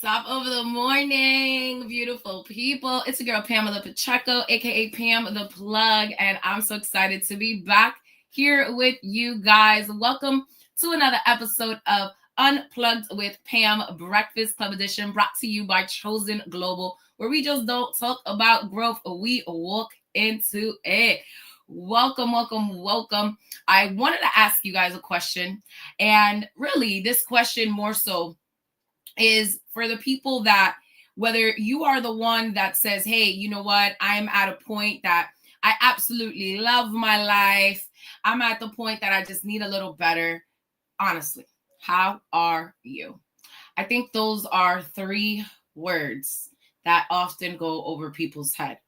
Top of the morning, beautiful people. It's your girl, Pamela Pacheco, aka Pam the Plug, and I'm so excited to be back here with you guys. Welcome to another episode of Unplugged with Pam Breakfast Club Edition, brought to you by Chosen Global, where we just don't talk about growth, we walk into it. Welcome, welcome, welcome. I wanted to ask you guys a question, and really, this question more so is for the people that, whether you are the one that says, hey, you know what, I'm at a point that I absolutely love my life. I'm at the point that I just need a little better. Honestly, how are you? I think those are three words that often go over people's head.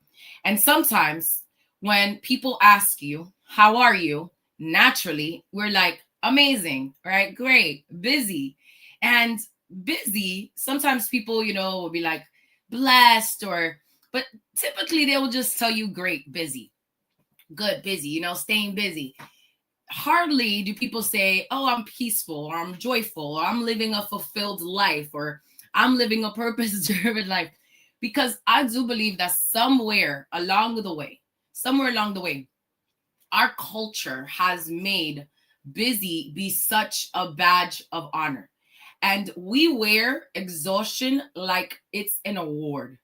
And sometimes when people ask you, how are you? Naturally, we're like, amazing, right? Great, busy. And busy, sometimes people, will be like blessed but typically they will just tell you great, busy, good, busy, staying busy. Hardly do people say, oh, I'm peaceful, or I'm joyful, or I'm living a fulfilled life, or I'm living a purpose driven life. Because I do believe that somewhere along the way, our culture has made busy be such a badge of honor. And we wear exhaustion like it's an award.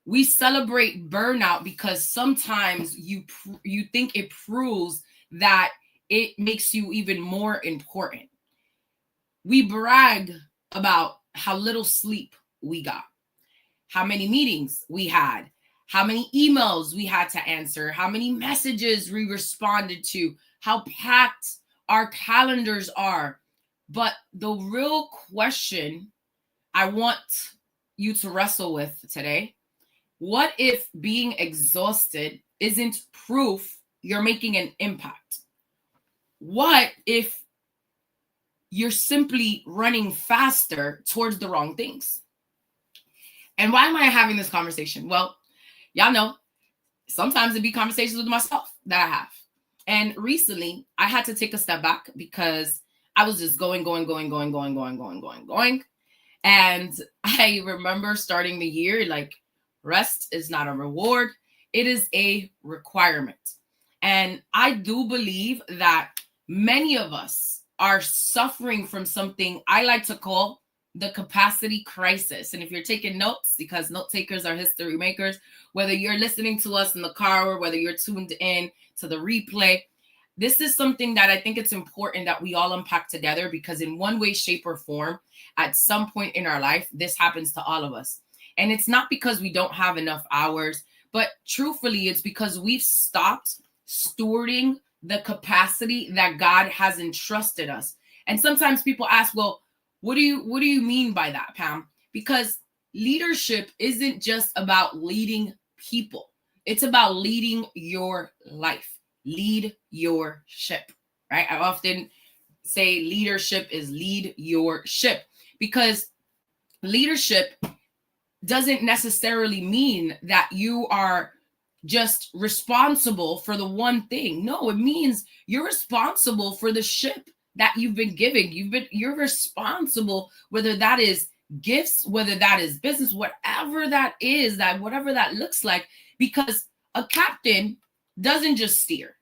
We celebrate burnout because sometimes you think it proves that it makes you even more important. We brag about how little sleep we got, how many meetings we had, how many emails we had to answer, how many messages we responded to, how packed our calendars are. But the real question I want you to wrestle with today, what if being exhausted isn't proof you're making an impact? What if you're simply running faster towards the wrong things? And why am I having this conversation? Well, y'all know, sometimes it be conversations with myself that I have. And recently, I had to take a step back because I was just going. And I remember starting the year like, rest is not a reward, it is a requirement. And I do believe that many of us are suffering from something I like to call the capacity crisis. And if you're taking notes, because note takers are history makers, whether you're listening to us in the car or whether you're tuned in to the replay, this is something that I think it's important that we all unpack together, because in one way, shape, or form, at some point in our life, this happens to all of us. And it's not because we don't have enough hours, but truthfully, it's because we've stopped stewarding the capacity that God has entrusted us. And sometimes people ask, well, what do you mean by that, Pam? Because leadership isn't just about leading people. It's about leading your life. Lead your ship, right? I often say leadership is lead your ship, because leadership doesn't necessarily mean that you are just responsible for the one thing. No, it means you're responsible for the ship that you've been giving. You're responsible, whether that is gifts, whether that is business, whatever that is, that whatever that looks like, because a captain doesn't just steer.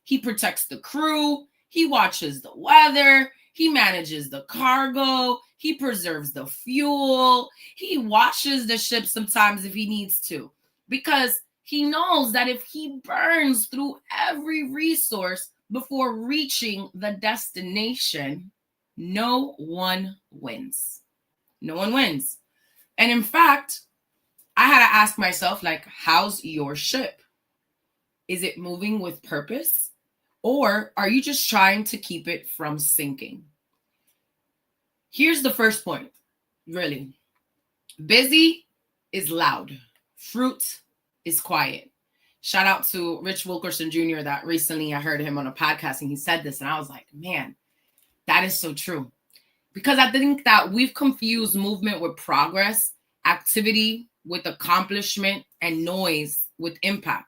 He protects the crew, he watches the weather, he manages the cargo, he preserves the fuel, he washes the ship sometimes if he needs to, because he knows that if he burns through every resource before reaching the destination, no one wins. No one wins. And in fact, I had to ask myself, like, how's your ship? Is it moving with purpose? Or are you just trying to keep it from sinking? Here's the first point, really. Busy is loud. Fruit is quiet. Shout out to Rich Wilkerson Jr. that recently I heard him on a podcast and he said this, and I was like, man, that is so true. Because I think that we've confused movement with progress, activity with accomplishment, and noise with impact.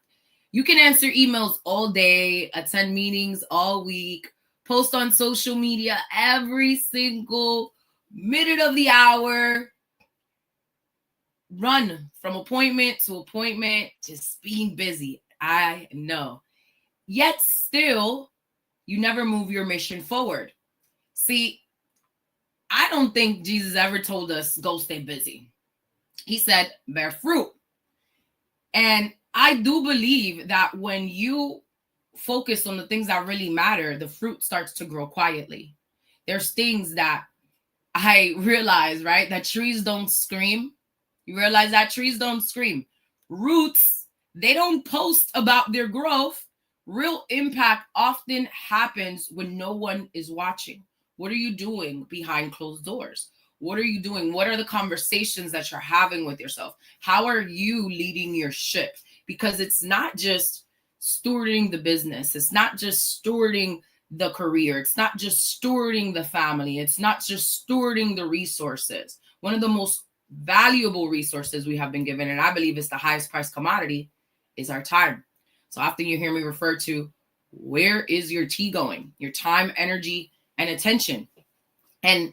You can answer emails all day, attend meetings all week, post on social media every single minute of the hour, run from appointment to appointment, just being busy. I know. Yet still, you never move your mission forward. See, I don't think Jesus ever told us, go stay busy. He said, bear fruit. And I do believe that when you focus on the things that really matter, the fruit starts to grow quietly. There's things that I realize, right? That trees don't scream. You realize that trees don't scream. Roots, they don't post about their growth. Real impact often happens when no one is watching. What are you doing behind closed doors? What are you doing? What are the conversations that you're having with yourself? How are you leading your ship? Because it's not just stewarding the business. It's not just stewarding the career. It's not just stewarding the family. It's not just stewarding the resources. One of the most valuable resources we have been given, and I believe it's the highest priced commodity, is our time. So often you hear me refer to, where is your tea going? Your time, energy, and attention. And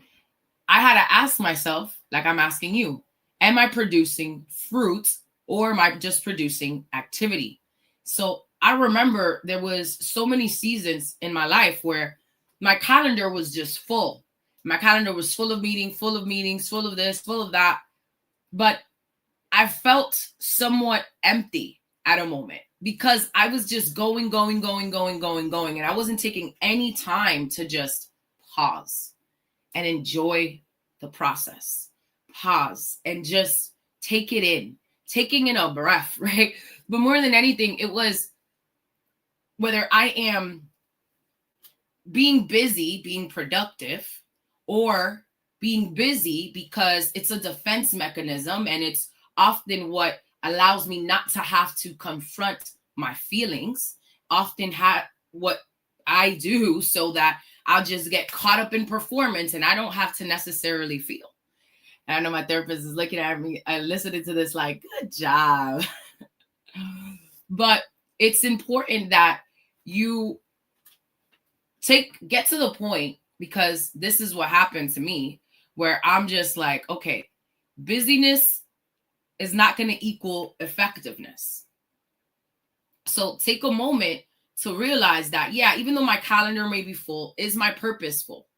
I had to ask myself, like I'm asking you, am I producing fruit or am I just producing activity? So I remember there was so many seasons in my life where my calendar was just full. My calendar was full of meetings, full of this, full of that. But I felt somewhat empty at a moment because I was just going. And I wasn't taking any time to just pause and enjoy the process. Pause and just take it in, taking in a breath, right? But more than anything, it was whether I am being busy, being productive, or being busy because it's a defense mechanism and it's often what allows me not to have to confront my feelings, often what I do so that I'll just get caught up in performance and I don't have to necessarily feel. And I know my therapist is looking at me and listening to this like, good job. But it's important that you get to the point, because this is what happened to me, where I'm just like, okay, busyness is not going to equal effectiveness. So take a moment to realize that, yeah, even though my calendar may be full, is my purpose full?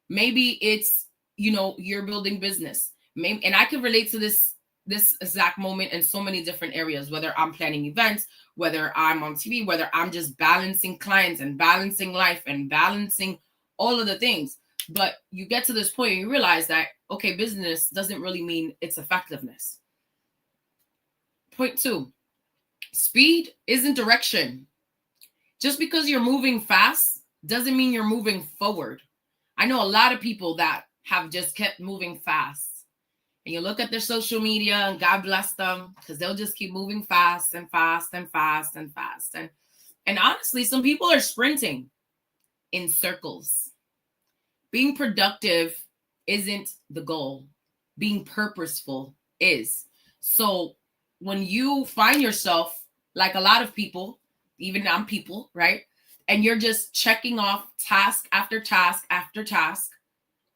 Maybe it's, you're building business. Maybe, and I can relate to this exact moment in so many different areas, whether I'm planning events, whether I'm on TV, whether I'm just balancing clients and balancing life and balancing all of the things. But you get to this point and you realize that, okay, business doesn't really mean its effectiveness. Point 2, speed isn't direction. Just because you're moving fast doesn't mean you're moving forward. I know a lot of people that have just kept moving fast. And you look at their social media, and God bless them, because they'll just keep moving fast and fast and fast and fast. And honestly, some people are sprinting in circles. Being productive isn't the goal. Being purposeful is. So when you find yourself, like a lot of people, even I'm people, right? And you're just checking off task after task after task,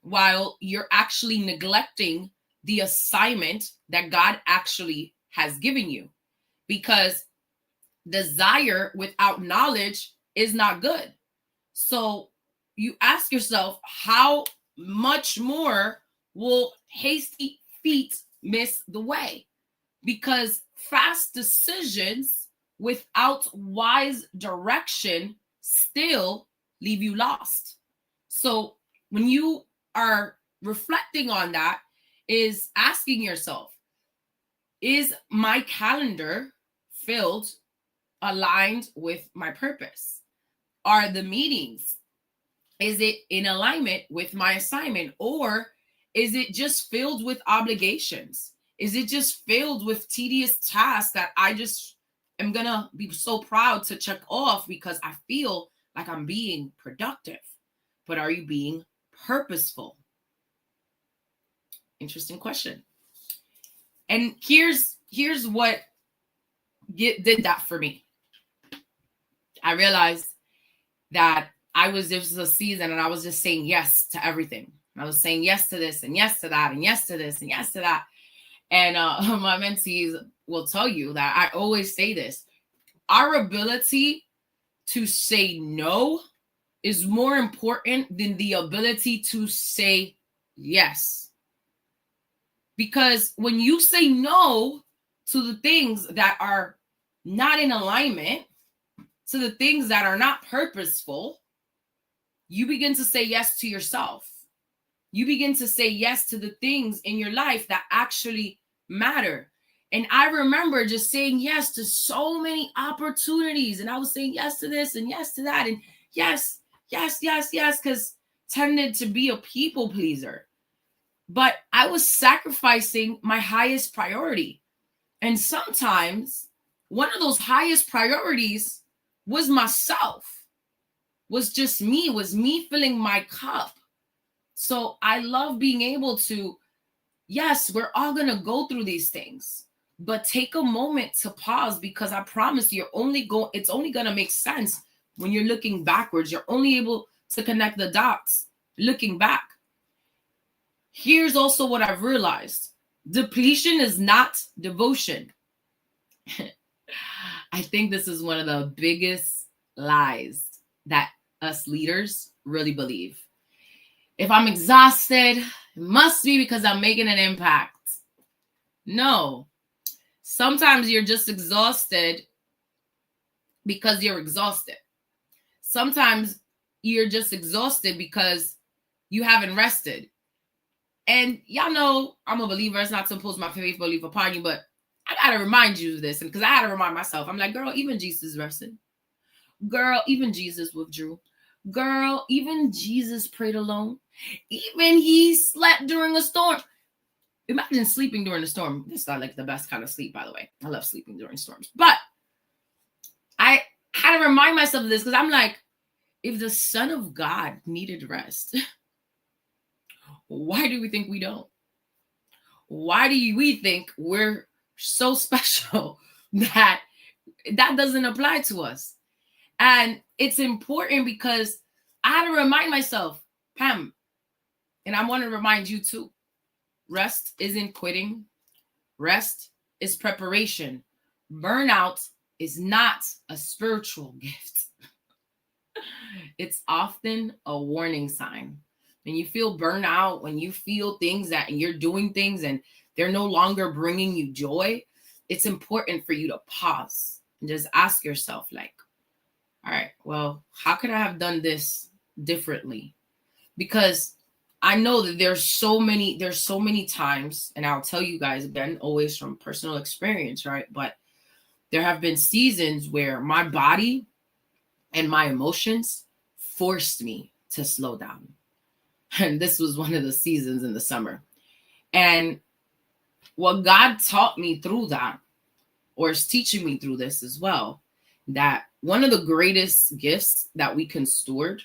while you're actually neglecting the assignment that God actually has given you. Because desire without knowledge is not good. So you ask yourself, how much more will hasty feet miss the way? Because fast decisions without wise direction still leave you lost. So when you are reflecting on that, is asking yourself, is my calendar filled, aligned with my purpose? Are the meetings, is it in alignment with my assignment? Or is it just filled with obligations? Is it just filled with tedious tasks that I just am going to be so proud to check off because I feel like I'm being productive? But are you being purposeful? Interesting question. And here's what did that for me. I realized that this was a season and I was just saying yes to everything. I was saying yes to this and yes to that and yes to this and yes to that. And my mentees will tell you that I always say this. Our ability to say no is more important than the ability to say yes. Because when you say no to the things that are not in alignment, to the things that are not purposeful, you begin to say yes to yourself. You begin to say yes to the things in your life that actually matter. And I remember just saying yes to so many opportunities. And I was saying yes to this and yes to that. And yes, because tended to be a people pleaser. But I was sacrificing my highest priority. And sometimes one of those highest priorities was myself, was me filling my cup. So I love being able to, yes, we're all going to go through these things, but take a moment to pause, because I promise you, it's only going to make sense when you're looking backwards. You're only able to connect the dots looking back. Here's also what I've realized. Depletion is not devotion. I think this is one of the biggest lies that us leaders really believe. If I'm exhausted, it must be because I'm making an impact. No. Sometimes you're just exhausted because you're exhausted. Sometimes you're just exhausted because you haven't rested. And y'all know I'm a believer. It's not to impose my faith belief upon you, but I got to remind you of this. And because I had to remind myself, I'm like, girl, even Jesus rested. Girl, even Jesus withdrew. Girl, even Jesus prayed alone. Even he slept during a storm. Imagine sleeping during a storm. This is not like the best kind of sleep, by the way. I love sleeping during storms. But I had to remind myself of this, because I'm like, if the Son of God needed rest, why do we think we don't? Why do we think we're so special that doesn't apply to us? And it's important because I had to remind myself, Pam, and I want to remind you too, rest isn't quitting. Rest is preparation. Burnout is not a spiritual gift. It's often a warning sign. When you feel burnout, when you feel things that and you're doing things and they're no longer bringing you joy, it's important for you to pause and just ask yourself, like, all right, well, how could I have done this differently? Because I know that there's so many times, and I'll tell you guys again, always from personal experience, right? But there have been seasons where my body and my emotions forced me to slow down. And this was one of the seasons in the summer. And what God taught me through that, or is teaching me through this as well, that one of the greatest gifts that we can steward,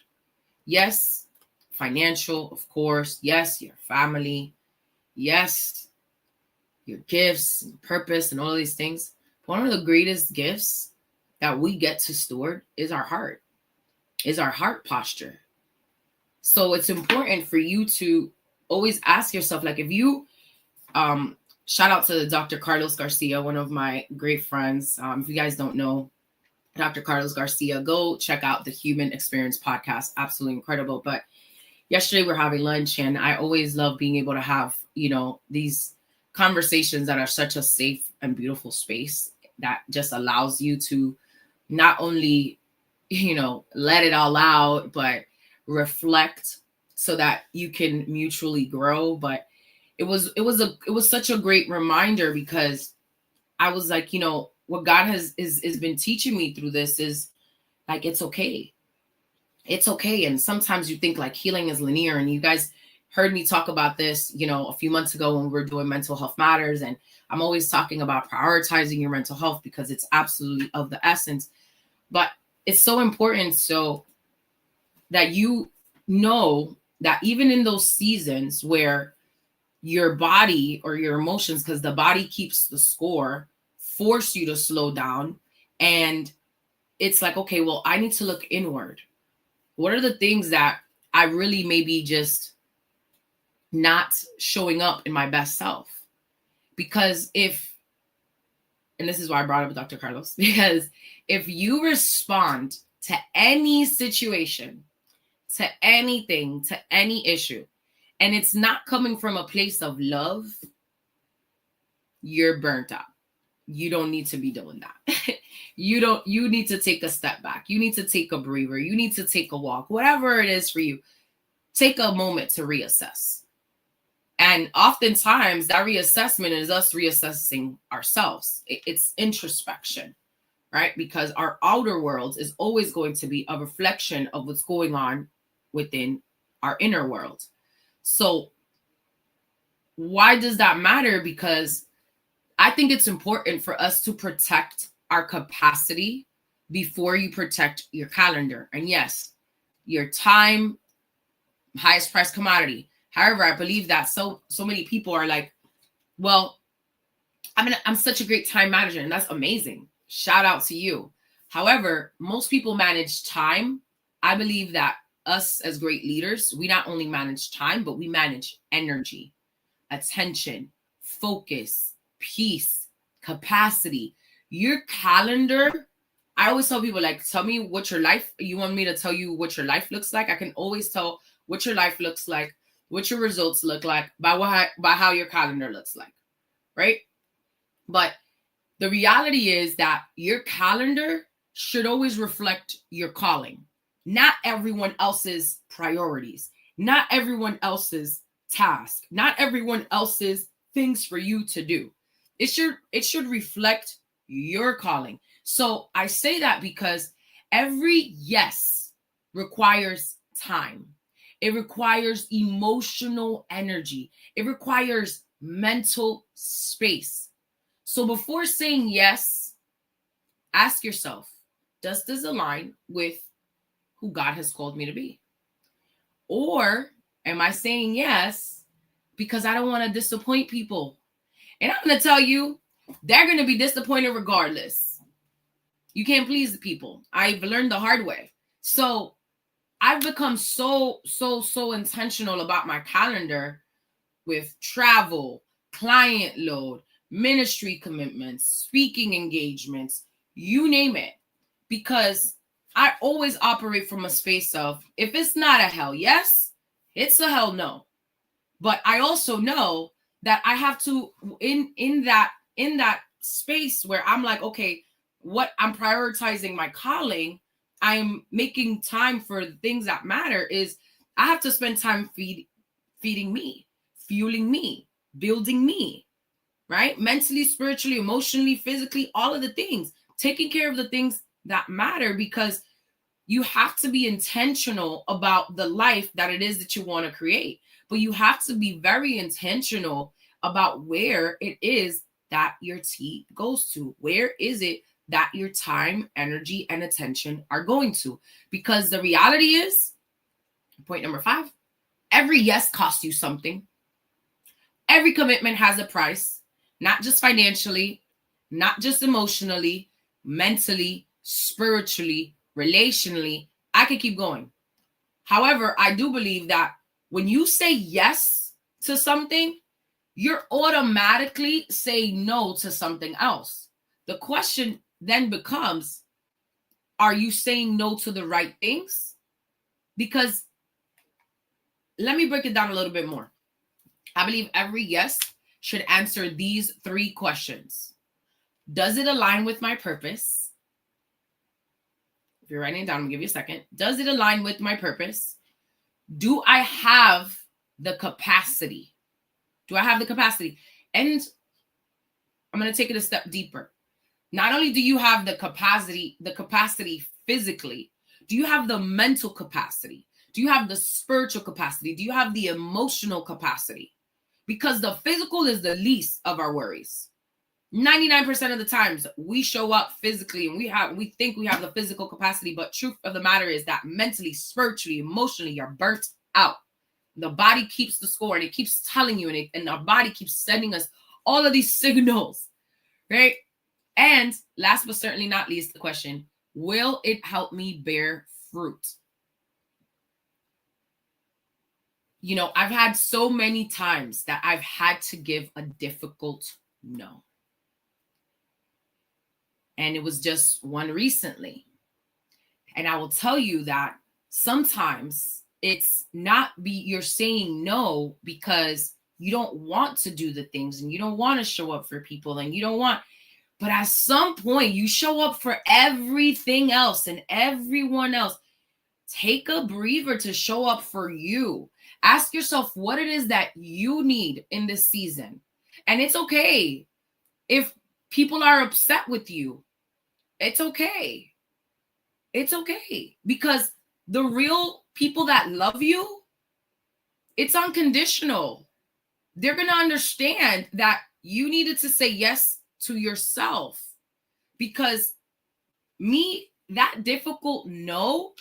yes, financial, of course, yes, your family, yes, your gifts and purpose and all these things. One of the greatest gifts that we get to steward is our heart, posture. So it's important for you to always ask yourself, like, if you, shout out to Dr. Carlos Garcia, one of my great friends. If you guys don't know Dr. Carlos Garcia, go check out the Human Experience podcast. Absolutely incredible. But yesterday we're having lunch, and I always love being able to have, these conversations that are such a safe and beautiful space that just allows you to not only, let it all out, but reflect so that you can mutually grow. But it was such a great reminder, because I was like, what God has been teaching me through this is like, it's okay. It's okay. And sometimes you think like healing is linear, and you guys heard me talk about this, a few months ago when we were doing Mental Health Matters. And I'm always talking about prioritizing your mental health because it's absolutely of the essence. But it's so important so that you know that even in those seasons where your body or your emotions, because the body keeps the score, force you to slow down. And it's like, okay, well, I need to look inward. What are the things that I really maybe just not showing up in my best self? Because and this is why I brought up Dr. Carlos, because if you respond to any situation, to anything, to any issue, and it's not coming from a place of love, you're burnt out. You don't need to be doing that. You need to take a step back. You need to take a breather. You need to take a walk. Whatever it is for you, take a moment to reassess. And oftentimes that reassessment is us reassessing ourselves. It's introspection, right? Because our outer world is always going to be a reflection of what's going on within our inner world. So why does that matter? Because I think it's important for us to protect our capacity before you protect your calendar. And yes, your time, highest price commodity. However, I believe that so many people are like, well, I'm such a great time manager, and that's amazing. Shout out to you. However, most people manage time. I believe that us as great leaders, we not only manage time, but we manage energy, attention, focus, peace, capacity. Your calendar, I always tell people, like, tell me what your life, you want me to tell you what your life looks like? I can always tell what your life looks like, what your results look like by how your calendar looks like, right? But the reality is that your calendar should always reflect your calling, not everyone else's priorities, not everyone else's task, not everyone else's things for you to do. It should reflect your calling. So I say that because every yes requires time. It requires emotional energy. It requires mental space. So before saying yes, ask yourself, does this align with who God has called me to be? Or am I saying yes because I don't want to disappoint people? And I'm going to tell you, they're going to be disappointed regardless. You can't please the people. I've learned the hard way. So I've become so intentional about my calendar with travel, client load, ministry commitments, speaking engagements, you name it. Because I always operate from a space of, if it's not a hell yes, it's a hell no. But I also know that I have to, in that space where I'm like, okay, what I'm prioritizing my calling, I'm making time for the things that matter, is I have to spend time feeding me, fueling me, building me, right? Mentally, spiritually, emotionally, physically, all of the things, taking care of the things that matter, because you have to be intentional about the life that it is that you want to create. But you have to be very intentional about where it is that your tea goes to. Where is it that your time, energy, and attention are going to? Because the reality is, point number 5, every yes costs you something. Every commitment has a price, not just financially, not just emotionally, mentally, spiritually, relationally. I could keep going. However, I do believe that when you say yes to something, you're automatically saying no to something else. The question then becomes, are you saying no to the right things? Because let me break it down a little bit more. I believe every yes should answer these 3 questions. Does it align with my purpose? If you're writing it down, I'm gonna give you a second. Does it align with my purpose? Do I have the capacity? Do I have the capacity? And I'm going to take it a step deeper. Not only do you have the capacity physically, do you have the mental capacity? Do you have the spiritual capacity? Do you have the emotional capacity? Because the physical is the least of our worries. 99% of the times we show up physically and we think we have the physical capacity, but truth of the matter is that mentally, spiritually, emotionally, you're burnt out. The body keeps the score, and it keeps telling you, and our body keeps sending us all of these signals, right? And last but certainly not least, the question, will it help me bear fruit? You know, I've had so many times that I've had to give a difficult No. And it was just one recently. And I will tell you that sometimes it's not you're saying no because you don't want to do the things and you don't want to show up for people and you don't want, but at some point you show up for everything else and everyone else. Take a breather to show up for you. Ask yourself what it is that you need in this season. And it's okay if people are upset with you. It's okay. It's okay. Because the real people that love you, it's unconditional. They're going to understand that you needed to say yes to yourself. Because that difficult no,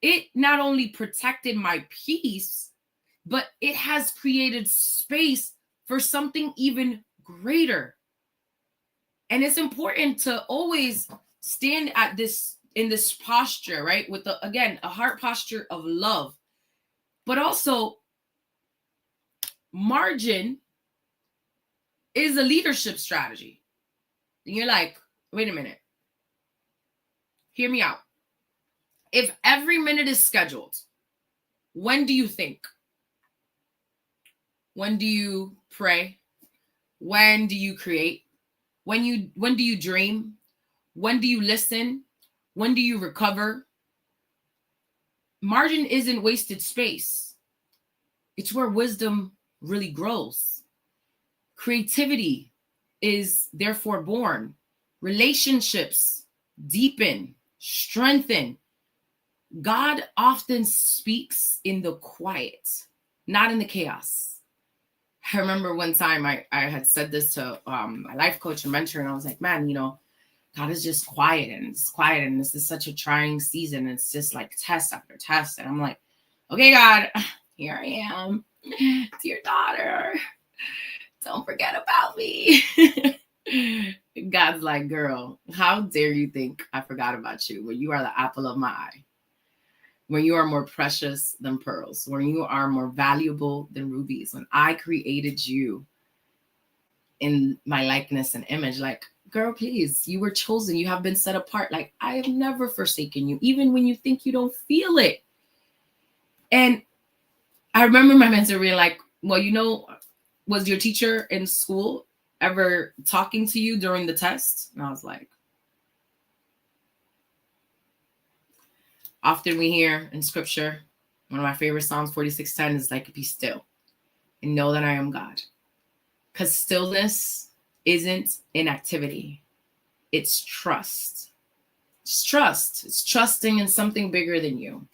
it not only protected my peace, but it has created space for something even greater. And it's important to always stand in this posture, right? With a heart posture of love, but also margin is a leadership strategy. And you're like, wait a minute. Hear me out. If every minute is scheduled, when do you think? When do you pray? When do you create? When do you dream? When do you listen? When do you recover? Margin isn't wasted space. It's where wisdom really grows. Creativity is therefore born. Relationships deepen, strengthen. God often speaks in the quiet, not in the chaos. I remember one time I had said this to my life coach and mentor, and I was like, man, God is just quiet and it's quiet. And this is such a trying season. It's just like test after test. And I'm like, okay, God, here I am. Dear daughter, don't forget about me. God's like, girl, how dare you think I forgot about you when you are the apple of my eye, when you are more precious than pearls, when you are more valuable than rubies, when I created you in my likeness and image. Like, girl, please, you were chosen. You have been set apart. Like, I have never forsaken you, even when you think you don't feel it. And I remember my mentor being like, well, was your teacher in school ever talking to you during the test? And I was like, often we hear in scripture, one of my favorite Psalms 46:10 is like, be still and know that I am God. Because stillness isn't inactivity. It's trust. It's trust. It's trusting in something bigger than you.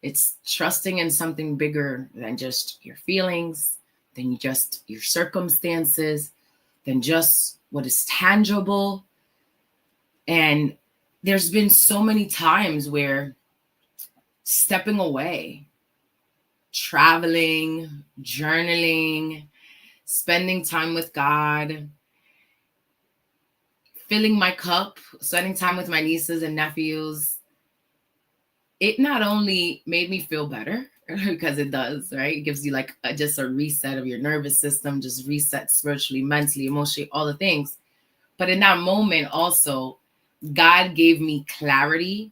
It's trusting in something bigger than just your feelings, than just your circumstances, than just what is tangible. And there's been so many times where stepping away, traveling, journaling, spending time with God, filling my cup, spending time with my nieces and nephews, it not only made me feel better, because it does, right? It gives you like just a reset of your nervous system, just reset spiritually, mentally, emotionally, all the things. But in that moment also, God gave me clarity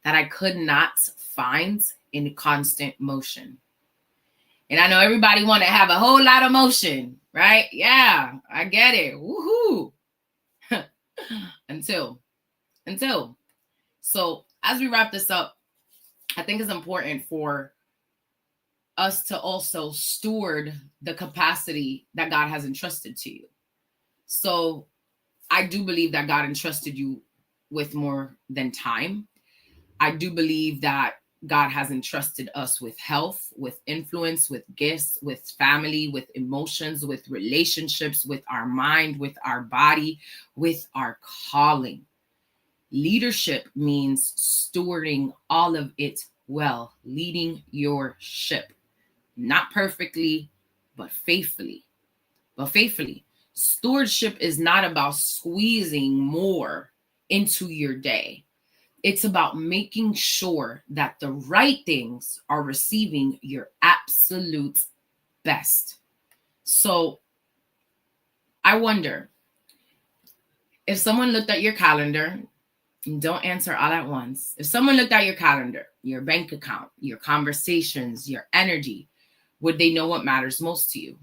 that I could not find in constant motion. And I know everybody want to have a whole lot of motion, right? Yeah, I get it. Woohoo. Until. So as we wrap this up, I think it's important for us to also steward the capacity that God has entrusted to you. So I do believe that God entrusted you with more than time. I do believe that God has entrusted us with health, with influence, with gifts, with family, with emotions, with relationships, with our mind, with our body, with our calling. Leadership means stewarding all of it well, leading your ship, not perfectly, but faithfully. Stewardship is not about squeezing more into your day. It's about making sure that the right things are receiving your absolute best. So I wonder, If someone looked at your calendar, don't answer all at once. If someone looked at your calendar, your bank account, your conversations, your energy, would they know what matters most to you?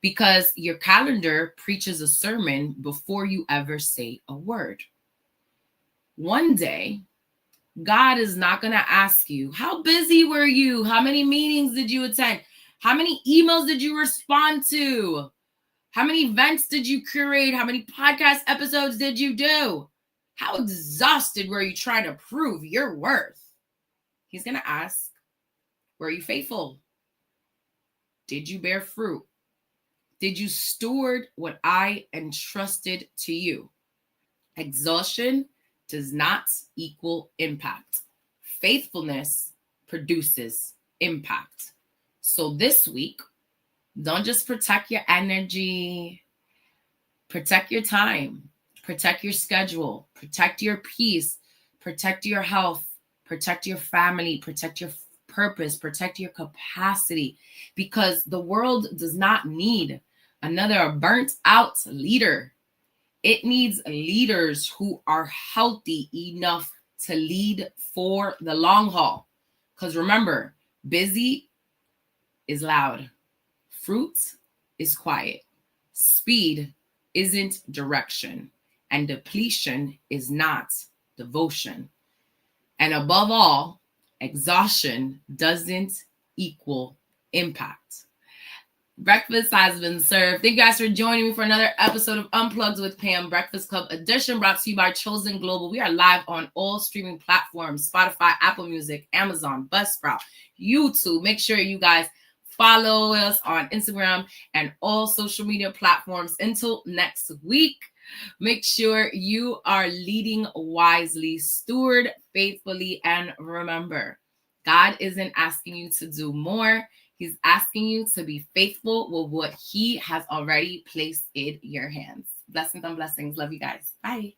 Because your calendar preaches a sermon before you ever say a word. One day, God is not going to ask you, how busy were you? How many meetings did you attend? How many emails did you respond to? How many events did you curate? How many podcast episodes did you do? How exhausted were you trying to prove your worth? He's going to ask, were you faithful? Did you bear fruit? Did you steward what I entrusted to you? Exhaustion does not equal impact. Faithfulness produces impact. So this week, don't just protect your energy, protect your time, protect your schedule, protect your peace, protect your health, protect your family, protect your purpose, protect your capacity, because the world does not need another burnt out leader. It needs leaders who are healthy enough to lead for the long haul. Because remember, busy is loud. Fruit is quiet. Speed isn't direction. And depletion is not devotion. And above all, exhaustion doesn't equal impact. Breakfast has been served. Thank you guys for joining me for another episode of Unplugged with Pam, Breakfast Club edition, brought to you by Chosen Global. We are live on all streaming platforms: Spotify, Apple Music, Amazon, Buzzsprout, YouTube. Make sure you guys follow us on Instagram and all social media platforms. Until next week, make sure you are leading wisely, steward faithfully, and remember, God isn't asking you to do more. He's asking you to be faithful with what he has already placed in your hands. Blessings on blessings. Love you guys. Bye.